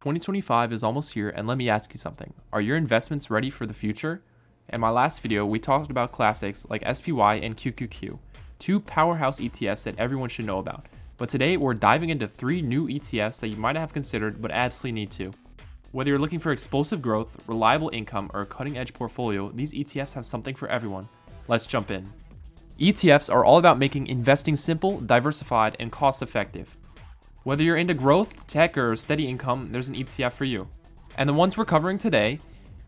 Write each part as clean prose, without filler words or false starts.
2025 is almost here, and let me ask you something. Are your investments ready for the future? In my last video, we talked about classics like SPY and QQQ, two powerhouse ETFs that everyone should know about. But today, we're diving into 3 new ETFs that you might have considered but absolutely need to. Whether you're looking for explosive growth, reliable income, or a cutting-edge portfolio, these ETFs have something for everyone. Let's jump in. ETFs are all about making investing simple, diversified, and cost-effective. Whether you're into growth, tech, or steady income, there's an ETF for you. And the ones we're covering today,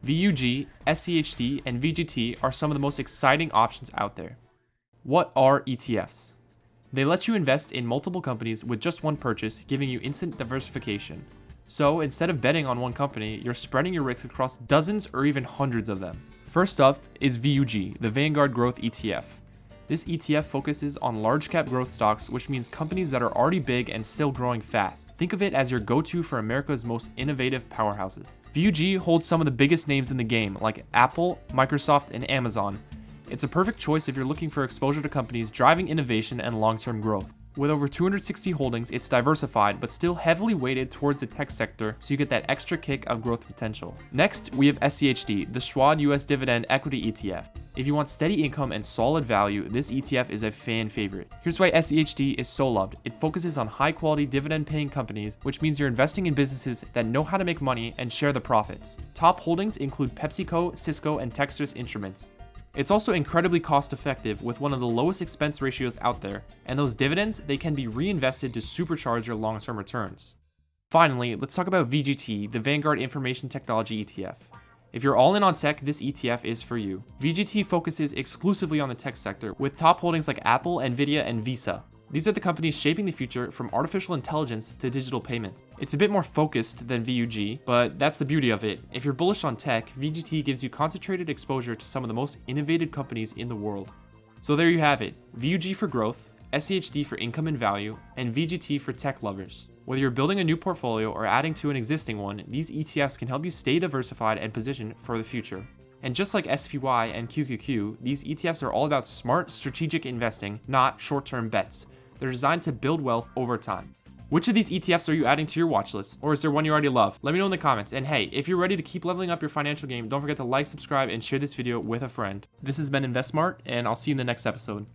VUG, SCHD, and VGT, are some of the most exciting options out there. What are ETFs? They let you invest in multiple companies with just one purchase, giving you instant diversification. So instead of betting on one company, you're spreading your risks across dozens or even hundreds of them. First up is VUG, the Vanguard Growth ETF. This ETF focuses on large cap growth stocks, which means companies that are already big and still growing fast. Think of it as your go-to for America's most innovative powerhouses. VUG holds some of the biggest names in the game, like Apple, Microsoft, and Amazon. It's a perfect choice if you're looking for exposure to companies driving innovation and long-term growth. With over 260 holdings, it's diversified but still heavily weighted towards the tech sector, so you get that extra kick of growth potential. Next, we have SCHD, the Schwab US Dividend Equity ETF. If you want steady income and solid value, this ETF is a fan favorite. Here's why SCHD is so loved. It focuses on high-quality dividend-paying companies, which means you're investing in businesses that know how to make money and share the profits. Top holdings include PepsiCo, Cisco, and Texas Instruments. It's also incredibly cost-effective with one of the lowest expense ratios out there, and those dividends, they can be reinvested to supercharge your long-term returns. Finally, let's talk about VGT, the Vanguard Information Technology ETF. If you're all in on tech, this ETF is for you. VGT focuses exclusively on the tech sector, with top holdings like Apple, Nvidia, and Visa. These are the companies shaping the future from artificial intelligence to digital payments. It's a bit more focused than VUG, but that's the beauty of it. If you're bullish on tech, VGT gives you concentrated exposure to some of the most innovative companies in the world. So there you have it, VUG for growth, SCHD for income and value, and VGT for tech lovers. Whether you're building a new portfolio or adding to an existing one, these ETFs can help you stay diversified and positioned for the future. And just like SPY and QQQ, these ETFs are all about smart, strategic investing, not short-term bets. They're designed to build wealth over time. Which of these ETFs are you adding to your watch list? Or is there one you already love? Let me know in the comments. And hey, if you're ready to keep leveling up your financial game, don't forget to like, subscribe, and share this video with a friend. This has been InvestSmart, and I'll see you in the next episode.